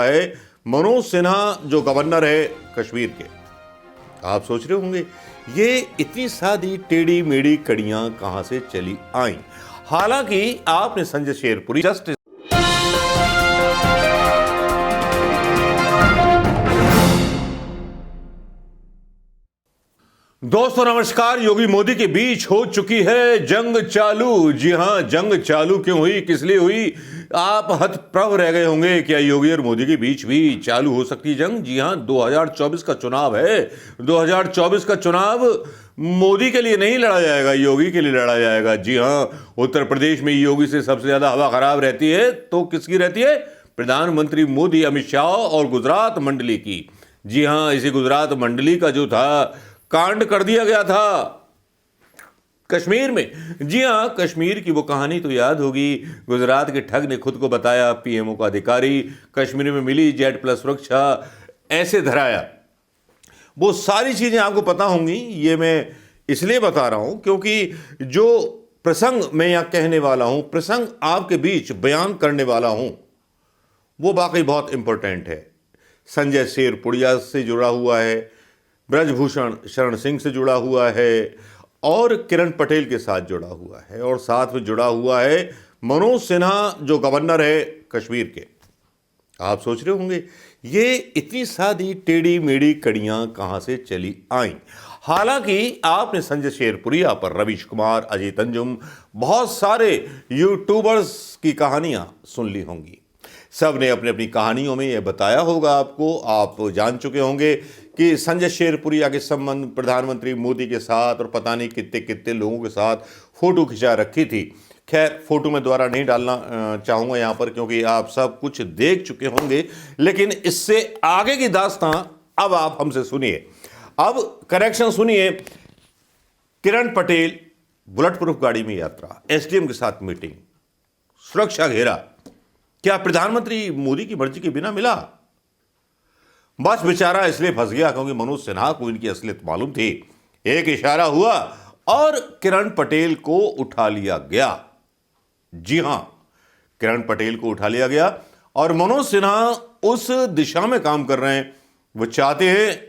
है मनोज सिन्हा जो गवर्नर है कश्मीर के। आप सोच रहे होंगे ये इतनी सादी टेढ़ी मेढ़ी कड़ियां कहां से चली आई। हालांकि आपने संजय शेरपुरी जस्ट दोस्तों नमस्कार। योगी मोदी के बीच हो चुकी है जंग चालू। जी हां, जंग चालू क्यों हुई, किस लिए हुई, आप हतप्रभ रह गए होंगे। क्या योगी और मोदी के बीच भी चालू हो सकती है जंग? जी हां, 2024 का चुनाव है। 2024 का चुनाव मोदी के लिए नहीं लड़ा जाएगा, योगी के लिए लड़ा जाएगा। जी हां, उत्तर प्रदेश में योगी से सबसे ज्यादा हवा खराब रहती है तो किसकी रहती है? प्रधानमंत्री मोदी, अमित शाह और गुजरात मंडली की। जी हां, इसी गुजरात मंडली का जो था कांड कर दिया गया था कश्मीर में। जी हां, कश्मीर की वो कहानी तो याद होगी। गुजरात के ठग ने खुद को बताया पीएमओ का अधिकारी, कश्मीर में मिली जेड प्लस सुरक्षा, ऐसे धराया। वो सारी चीजें आपको पता होंगी। ये मैं इसलिए बता रहा हूं क्योंकि जो प्रसंग मैं यहां कहने वाला हूं, प्रसंग आपके बीच बयान करने वाला हूं, वो वाकई बहुत इंपॉर्टेंट है। संजय शेरपुरिया से जुड़ा हुआ है, ब्रजभूषण शरण सिंह से जुड़ा हुआ है और किरण पटेल के साथ जुड़ा हुआ है, और साथ में जुड़ा हुआ है मनोज सिन्हा जो गवर्नर है कश्मीर के। आप सोच रहे होंगे ये इतनी सादी टेढ़ी मेढ़ी कड़ियां कहां से चली आई। हालांकि आपने संजय शेरपुरिया पर रवीश कुमार, अजीत अंजुम, बहुत सारे यूट्यूबर्स की कहानियां सुन ली होंगी। सब ने अपनी अपनी कहानियों में यह बताया होगा आपको। आप जान चुके होंगे कि संजय शेरपुरिया के संबंध प्रधानमंत्री मोदी के साथ और पता नहीं कितने कितने लोगों के साथ फोटो खिंचा रखी थी। खैर, फोटो में दोबारा नहीं डालना चाहूँगा यहाँ पर क्योंकि आप सब कुछ देख चुके होंगे। लेकिन इससे आगे की दास्तां अब आप हमसे सुनिए। अब करेक्शन सुनिए। किरण पटेल बुलेट प्रूफ गाड़ी में यात्रा, एसडीएम के साथ मीटिंग, सुरक्षा घेरा। क्या प्रधानमंत्री मोदी की मर्जी के बिना मिला? बस बेचारा इसलिए फंस गया क्योंकि मनोज सिन्हा को इनकी असलियत मालूम थी। एक इशारा हुआ और किरण पटेल को उठा लिया गया। जी हां, किरण पटेल को उठा लिया गया और मनोज सिन्हा उस दिशा में काम कर रहे हैं। वो चाहते हैं,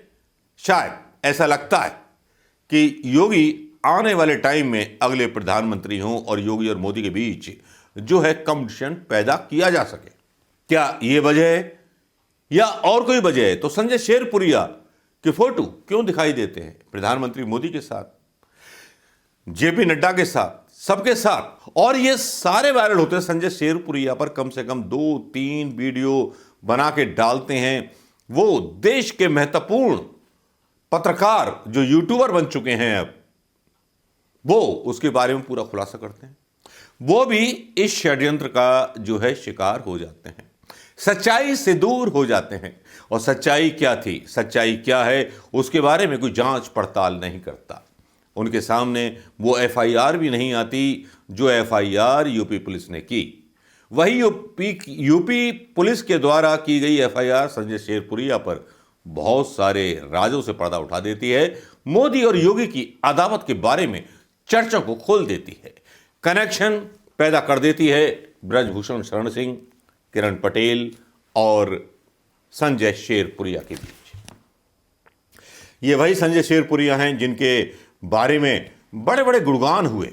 शायद ऐसा लगता है कि योगी आने वाले टाइम में अगले प्रधानमंत्री हों और योगी और मोदी के बीच जो है कंपटीशन पैदा किया जा सके। क्या यह वजह है या और कोई वजह है? तो संजय शेरपुरिया के फोटो क्यों दिखाई देते हैं प्रधानमंत्री मोदी के साथ, जेपी नड्डा के साथ, सबके साथ, और ये सारे वायरल होते हैं। संजय शेरपुरिया पर कम से कम 2-3 वीडियो बना के डालते हैं। वो देश के महत्वपूर्ण पत्रकार जो यूट्यूबर बन चुके हैं अब, वो उसके बारे में पूरा खुलासा करते हैं। वो भी इस षड्यंत्र का जो है शिकार हो जाते हैं, सच्चाई से दूर हो जाते हैं। और सच्चाई क्या थी, सच्चाई क्या है, उसके बारे में कोई जांच पड़ताल नहीं करता। उनके सामने वो एफआईआर भी नहीं आती जो एफआईआर यूपी पुलिस ने की। वही यूपी पुलिस के द्वारा की गई एफआईआर संजय शेरपुरिया पर बहुत सारे राजों से पर्दा उठा देती है। मोदी और योगी की अदावत के बारे में चर्चा को खोल देती है, कनेक्शन पैदा कर देती है ब्रजभूषण शरण सिंह, किरण पटेल और संजय शेरपुरिया के बीच। ये वही संजय शेरपुरिया हैं जिनके बारे में बड़े बड़े गुणगान हुए,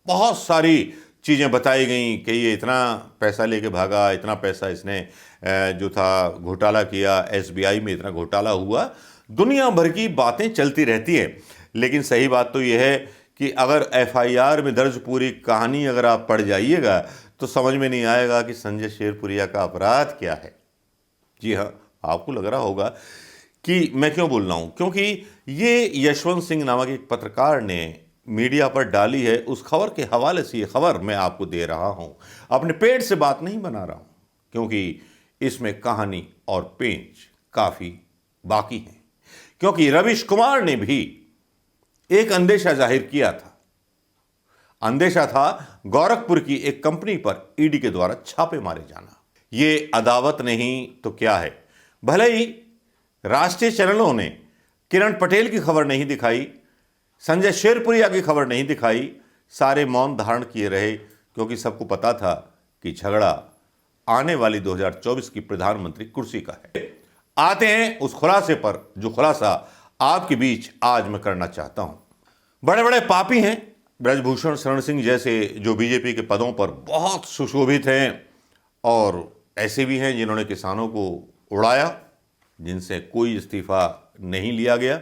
बहुत सारी चीज़ें बताई गई कि ये इतना पैसा लेके भागा, इतना पैसा इसने जो था घोटाला किया, एसबीआई में इतना घोटाला हुआ। दुनिया भर की बातें चलती रहती हैं। लेकिन सही बात तो यह है कि अगर एफआईआर में दर्ज पूरी कहानी अगर आप पढ़ जाइएगा तो समझ में नहीं आएगा कि संजय शेरपुरिया का अपराध क्या है। जी हाँ, आपको लग रहा होगा कि मैं क्यों बोल रहा हूं, क्योंकि ये यशवंत सिंह नामक एक पत्रकार ने मीडिया पर डाली है। उस खबर के हवाले से ये खबर मैं आपको दे रहा हूं। अपने पेट से बात नहीं बना रहा हूं क्योंकि इसमें कहानी और पेंच काफी बाकी है। क्योंकि रवीश कुमार ने भी एक अंदेशा जाहिर किया था। अंदेशा था गोरखपुर की एक कंपनी पर ईडी के द्वारा छापे मारे जाना। ये अदावत नहीं तो क्या है। भले ही राष्ट्रीय चैनलों ने किरण पटेल की खबर नहीं दिखाई, संजय शेरपुरिया की खबर नहीं दिखाई, सारे मौन धारण किए रहे क्योंकि सबको पता था कि झगड़ा आने वाली 2024 की प्रधानमंत्री कुर्सी का है। आते हैं उस खुलासे पर, जो खुलासा आपके बीच आज मैं करना चाहता हूं। बड़े बड़े पापी हैं ब्रजभूषण शरण सिंह जैसे, जो बीजेपी के पदों पर बहुत सुशोभित हैं, और ऐसे भी हैं जिन्होंने किसानों को उड़ाया, जिनसे कोई इस्तीफा नहीं लिया गया।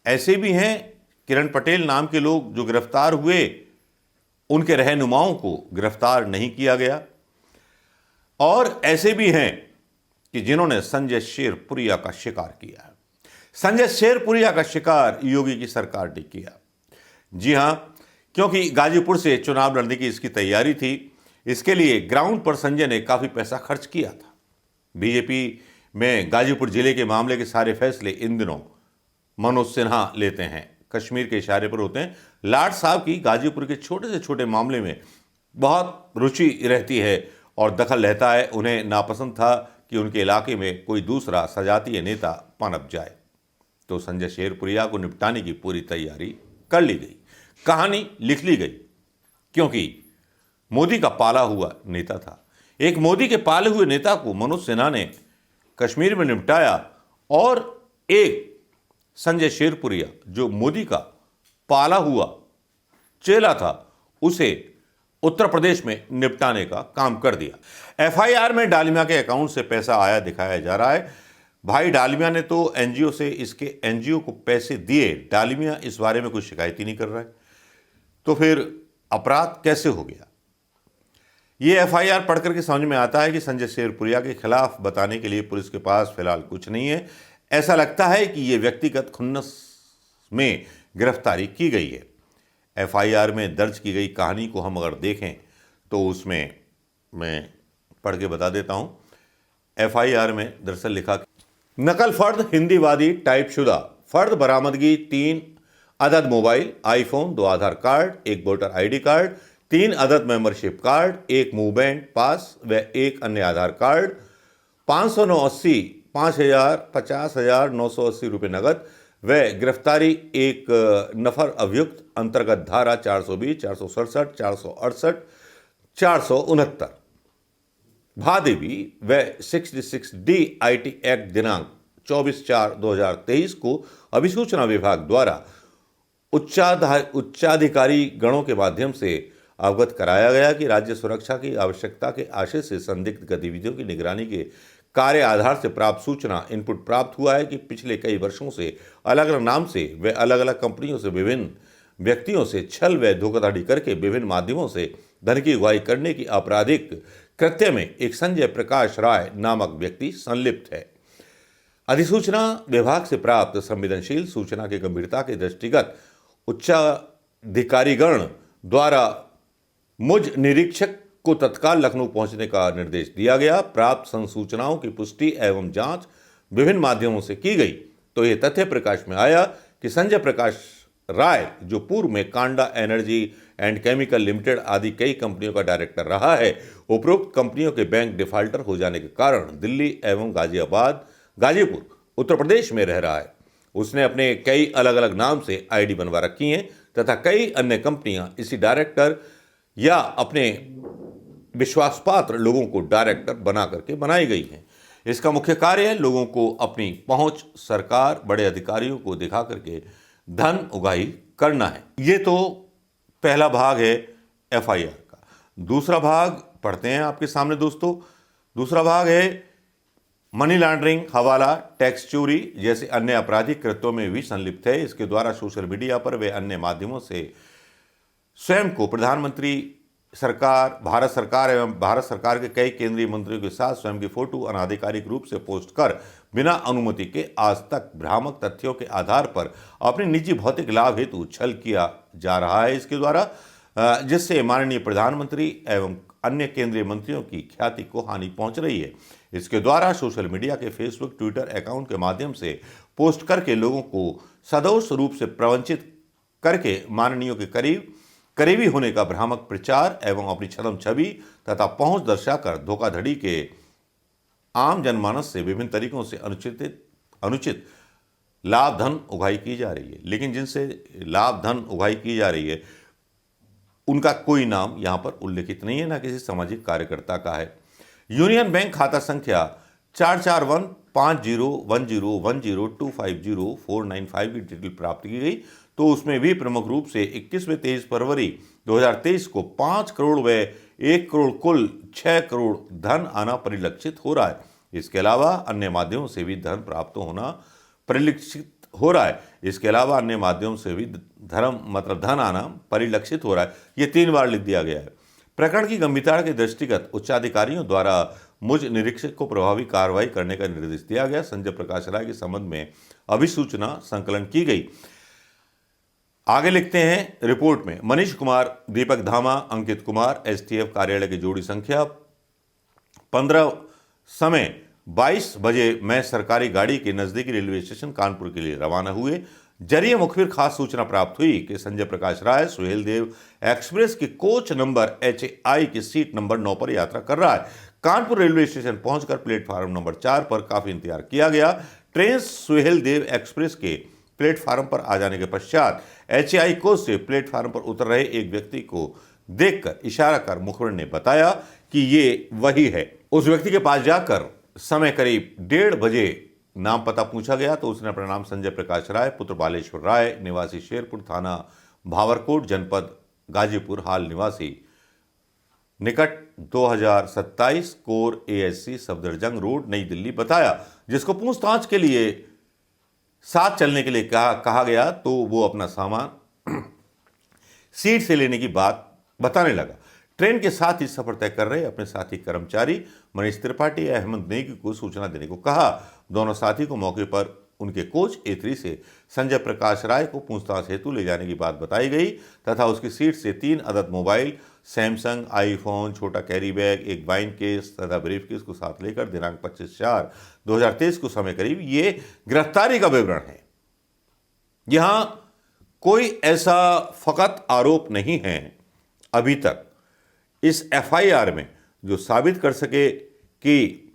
ऐसे भी हैं किरण पटेल नाम के लोग जो गिरफ्तार हुए, उनके रहनुमाओं को गिरफ्तार नहीं किया गया। और ऐसे भी हैं कि जिन्होंने संजय शेरपुरिया का शिकार किया है। संजय शेरपुरिया का शिकार योगी की सरकार ने किया। जी हां, क्योंकि गाजीपुर से चुनाव लड़ने की इसकी तैयारी थी। इसके लिए ग्राउंड पर संजय ने काफी पैसा खर्च किया था। बीजेपी में गाजीपुर जिले के मामले के सारे फैसले इन दिनों मनोज सिन्हा लेते हैं, कश्मीर के इशारे पर होते हैं। लाट साहब की गाजीपुर के छोटे से छोटे मामले में बहुत रुचि रहती है और दखल रहता है। उन्हें नापसंद था कि उनके इलाके में कोई दूसरा सजातीय नेता पनप जाए, तो संजय शेरपुरिया को निपटाने की पूरी तैयारी कर ली गई, कहानी लिख ली गई। क्योंकि मोदी का पाला हुआ नेता था। एक मोदी के पाले हुए नेता को मनोज सिन्हा ने कश्मीर में निपटाया, और एक संजय शेरपुरिया जो मोदी का पाला हुआ चेला था, उसे उत्तर प्रदेश में निपटाने का काम कर दिया। एफआईआर में डालमिया के अकाउंट से पैसा आया दिखाया जा रहा है। भाई डालमिया ने तो एनजीओ से इसके एनजीओ को पैसे दिए, डालमिया इस बारे में कोई शिकायत ही नहीं कर रहा है, तो फिर अपराध कैसे हो गया? ये एफआईआर पढ़कर के समझ में आता है कि संजय शेरपुरिया के खिलाफ बताने के लिए पुलिस के पास फिलहाल कुछ नहीं है। ऐसा लगता है कि ये व्यक्तिगत खुन्नस में गिरफ्तारी की गई है। एफआईआर में दर्ज की गई कहानी को हम अगर देखें तो उसमें मैं पढ़ के बता देता हूं। एफआईआर में दरअसल लिखा, नकल फर्द हिंदीवादी टाइपशुदा फर्द बरामदगी 3 अदद मोबाइल, आईफोन, 2 आधार कार्ड, 1 वोटर आईडी कार्ड, 3 अदद मेंबरशिप कार्ड, 1 मूवमेंट पास व 1 अन्य आधार कार्ड, 580, 5,000, 50,000, 980 रुपये नगद व गिरफ्तारी एक नफर अभियुक्त अंतर्गत धारा 420, 467, 468, 469 भादेवी व 66D IT एक्ट दिनांक 24/4/2023 को अभिसूचना विभाग द्वारा उच्चाधिकारी गणों के माध्यम से अवगत कराया गया कि राज्य सुरक्षा की आवश्यकता के आशय से संदिग्ध गतिविधियों की निगरानी के कार्य आधार से प्राप्त सूचना इनपुट प्राप्त हुआ है कि पिछले कई वर्षों से अलग अलग नाम से व अलग अलग कंपनियों से विभिन्न व्यक्तियों से छल व धोखाधड़ी करके विभिन्न माध्यमों से धन की अगुवाई करने की आपराधिक कृत्य में एक संजय प्रकाश राय नामक व्यक्ति संलिप्त है। अधिसूचना विभाग से प्राप्त संवेदनशील सूचना की गंभीरता के दृष्टिगत उच्चाधिकारीगण द्वारा मुझ निरीक्षक को तत्काल लखनऊ पहुंचने का निर्देश दिया गया। प्राप्त संसूचनाओं की पुष्टि एवं जांच विभिन्न माध्यमों से की गई तो यह तथ्य प्रकाश में आया कि संजय प्रकाश राय, जो पूर्व में Kanda energy and chemical limited आदि कई कंपनियों का डायरेक्टर रहा है, उपरोक्त कंपनियों के बैंक डिफाल्टर हो जाने के कारण दिल्ली एवं गाजीपुर उत्तर प्रदेश में रह रहा है। उसने अपने कई अलग अलग नाम से आईडी बनवा रखी हैं तथा कई अन्य कंपनियां इसी डायरेक्टर या अपने विश्वासपात्र लोगों को डायरेक्टर बना करके बनाई गई हैं। इसका मुख्य कार्य है लोगों को अपनी पहुंच, सरकार, बड़े अधिकारियों को दिखा करके धन उगाही करना है। ये तो पहला भाग है एफआईआर का। दूसरा भाग पढ़ते हैं आपके सामने दोस्तों। दूसरा भाग है मनी लॉन्ड्रिंग, हवाला, टैक्स चोरी जैसे अन्य आपराधिक कृत्यों में भी संलिप्त है। इसके द्वारा सोशल मीडिया पर वे अन्य माध्यमों से स्वयं को प्रधानमंत्री सरकार, भारत सरकार एवं भारत सरकार के कई केंद्रीय मंत्रियों के साथ स्वयं की फोटो अनाधिकारिक रूप से पोस्ट कर बिना अनुमति के आज तक भ्रामक तथ्यों के आधार पर अपने निजी भौतिक लाभ हेतु छल किया जा रहा है इसके द्वारा, जिससे माननीय प्रधानमंत्री एवं अन्य केंद्रीय मंत्रियों की ख्याति को हानि पहुंच रही है। इसके द्वारा सोशल मीडिया के फेसबुक, ट्विटर अकाउंट के माध्यम से पोस्ट करके लोगों को सदोष रूप से प्रवंचित करके माननीयों के करीबी होने का भ्रामक प्रचार एवं अपनी छद्म छवि तथा पहुंच दर्शाकर धोखाधड़ी के आम जनमानस से विभिन्न तरीकों से अनुचित लाभ धन उगाही की जा रही है। लेकिन जिनसे लाभ धन उगाही की जा रही है उनका कोई नाम यहाँ पर उल्लेखित नहीं है, ना किसी सामाजिक कार्यकर्ता का है। यूनियन बैंक खाता संख्या 441501010250 की डिटेल प्राप्त की गई, तो उसमें भी प्रमुख रूप से 21 व 23 फरवरी 2023 को 5 करोड़ व 1 करोड़ कुल 6 करोड़ धन आना परिलक्षित हो रहा है। इसके अलावा अन्य माध्यमों से भी धन प्राप्त होना परिलक्षित हो रहा है। इसके अलावा अन्य माध्यमों से भी धन आना परिलक्षित हो रहा है। ये 3 बार लिख दिया गया है। प्रकरण की गंभीरता के दृष्टिगत उच्चाधिकारियों द्वारा मुझ निरीक्षक को प्रभावी कार्रवाई करने का निर्देश दिया गया। संजय प्रकाश राय के संबंध में अभिसूचना संकलन की गई। आगे लिखते हैं रिपोर्ट में, मनीष कुमार, दीपक धामा, अंकित कुमार एसटीएफ कार्यालय की जोड़ी संख्या 15, समय 22 बजे मैं सरकारी गाड़ी के नजदीकी रेलवे स्टेशन कानपुर के लिए रवाना हुए। जरिए मुखबिर खास सूचना प्राप्त हुई कि संजय प्रकाश राय सुहेल देव एक्सप्रेस के कोच नंबर HI की सीट नंबर 9 पर यात्रा कर रहा है। कानपुर रेलवे स्टेशन पहुंचकर प्लेटफार्म नंबर 4 पर काफी इंतजार किया गया। ट्रेन सुहेल देव एक्सप्रेस के प्लेटफार्म पर आ जाने के पश्चात HI कोच से प्लेटफार्म पर उतर रहे एक व्यक्ति को देखकर इशारा कर मुखबिर ने बताया कि ये वही है। उस व्यक्ति के पास जाकर समय करीब 1:30 बजे नाम पता पूछा गया तो उसने अपना नाम संजय प्रकाश राय पुत्र बालेश्वर राय निवासी शेरपुर थाना भावरकोट जनपद गाजीपुर हाल निवासी निकट 2027 कोर ASC सफदरजंग रोड नई दिल्ली बताया, जिसको पूछताछ के लिए साथ चलने के लिए कहा गया तो वो अपना सामान सीट से लेने की बात बताने लगा। ट्रेन के साथ ही सफर तय कर रहे अपने साथी कर्मचारी मनीष त्रिपाठी अहमद नेगी को सूचना देने को कहा। दोनों साथी को मौके पर उनके कोच A3 से संजय प्रकाश राय को पूछताछ हेतु ले जाने की बात बताई गई तथा उसकी सीट से 3 अदद मोबाइल, सैमसंग, आईफोन, छोटा कैरी बैग, एक वाइन केस तथा ब्रीफ केस को साथ लेकर दिनांक 25/4/2023 को समय करीब ये गिरफ्तारी का विवरण है। यहां कोई ऐसा फकत आरोप नहीं है अभी तक इस FIR में जो साबित कर सके कि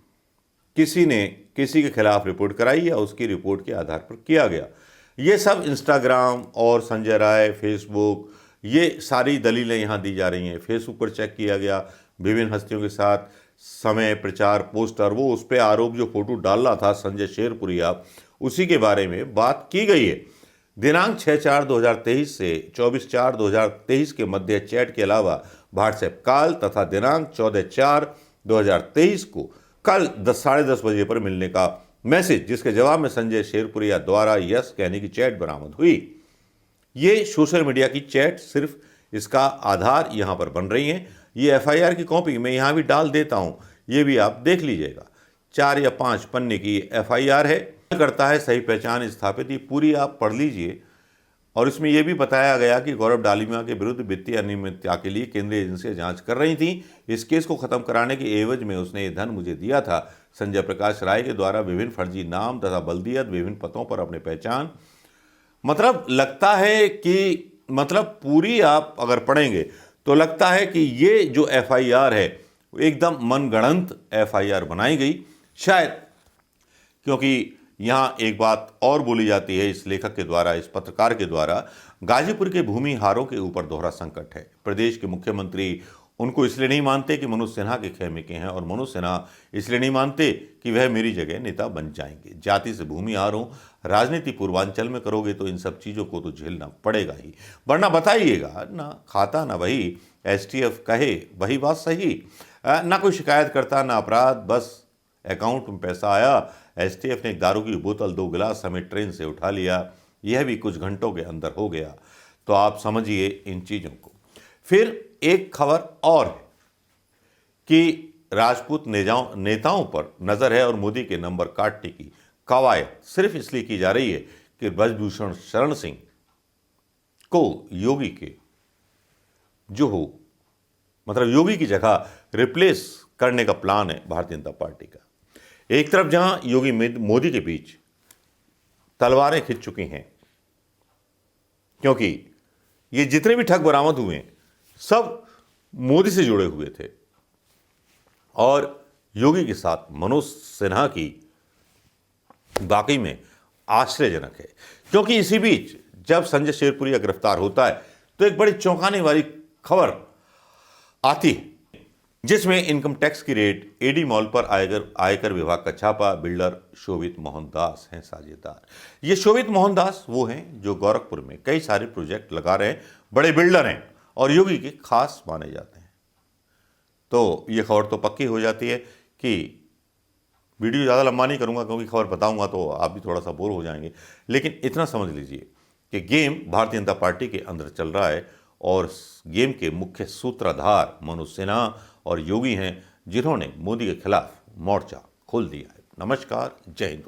किसी ने किसी के खिलाफ रिपोर्ट कराई या उसकी रिपोर्ट के आधार पर किया गया। ये सब इंस्टाग्राम और संजय राय, फेसबुक, ये सारी दलीलें यहाँ दी जा रही हैं। फेसबुक पर चेक किया गया, विभिन्न हस्तियों के साथ समय, प्रचार, पोस्टर, वो उस पर आरोप जो फोटो डाल रहा था संजय शेरपुरिया, उसी के बारे में बात की गई है। दिनांक 6/4/2023 से 24/4/2023 के मध्य चैट के अलावा व्हाट्सएप कॉल तथा दिनांक 14/4/2023 को कल 10:30 बजे पर मिलने का मैसेज, जिसके जवाब में संजय शेरपुरिया द्वारा यस कहने की चैट बरामद हुई। ये सोशल मीडिया की चैट सिर्फ इसका आधार यहाँ पर बन रही है। ये FIR की कॉपी मैं यहाँ भी डाल देता हूँ, ये भी आप देख लीजिएगा। 4 या 5 पन्ने की FIR है, करता है सही पहचान स्थापित, ये पूरी आप पढ़ लीजिए। और इसमें यह भी बताया गया कि गौरव डालिमिया के विरुद्ध वित्तीय अनियमितता के लिए केंद्रीय एजेंसियां जांच कर रही थी। इस केस को खत्म कराने के एवज में उसने ये धन मुझे दिया था। संजय प्रकाश राय के द्वारा विभिन्न फर्जी नाम तथा बल्दियत विभिन्न पदों पर अपने पहचान, मतलब लगता है कि पूरी आप अगर पढ़ेंगे तो लगता है कि ये जो FIR है एकदम मनगढ़ंत FIR बनाई गई, शायद क्योंकि यहाँ एक बात और बोली जाती है इस लेखक के द्वारा, इस पत्रकार के द्वारा, गाजीपुर के भूमिहारों के ऊपर दोहरा संकट है। प्रदेश के मुख्यमंत्री उनको इसलिए नहीं मानते कि मनोज सिन्हा के खेमे के हैं और मनोज सिन्हा इसलिए नहीं मानते कि वह मेरी जगह नेता बन जाएंगे। जाति से भूमिहारों, राजनीति पूर्वांचल में करोगे तो इन सब चीज़ों को तो झेलना पड़ेगा ही, वरना बताइएगा ना खाता ना वही, STF कहे वही बात सही, ना कोई शिकायत करता ना अपराध, बस अकाउंट में पैसा आया, STF ने एक दारू की बोतल 2 गिलास समेत ट्रेन से उठा लिया, यह भी कुछ घंटों के अंदर हो गया। तो आप समझिए इन चीज़ों को। फिर एक खबर और है कि राजपूत नेताओं पर नज़र है और मोदी के नंबर काटने की कवायद सिर्फ इसलिए की जा रही है कि ब्रजभूषण शरण सिंह को योगी के जो हो योगी की जगह रिप्लेस करने का प्लान है भारतीय जनता पार्टी का। एक तरफ जहां योगी मोदी के बीच तलवारें खिंच चुकी हैं, क्योंकि ये जितने भी ठग बरामद हुए हैं सब मोदी से जुड़े हुए थे और योगी के साथ मनोज सिन्हा की वाकई में आश्चर्यजनक है। क्योंकि इसी बीच जब संजय शेरपुरिया गिरफ्तार होता है तो एक बड़ी चौंकाने वाली खबर आती है। जिसमें इनकम टैक्स की रेड, एडी मॉल पर आयकर विभाग का छापा, बिल्डर शोभित मोहन दास हैं साझेदार। ये शोभित मोहन दास वो हैं जो गोरखपुर में कई सारे प्रोजेक्ट लगा रहे हैं, बड़े बिल्डर हैं और योगी के खास माने जाते हैं। तो ये खबर तो पक्की हो जाती है कि वीडियो ज़्यादा लंबा नहीं करूंगा क्योंकि खबर बताऊंगा तो आप भी थोड़ा सा बोर हो जाएंगे, लेकिन इतना समझ लीजिए कि गेम भारतीय जनता पार्टी के अंदर चल रहा है और गेम के मुख्य सूत्रधार मनोज सिन्हा और योगी हैं, जिन्होंने मोदी के खिलाफ मोर्चा खोल दिया है। नमस्कार, जय हिंद।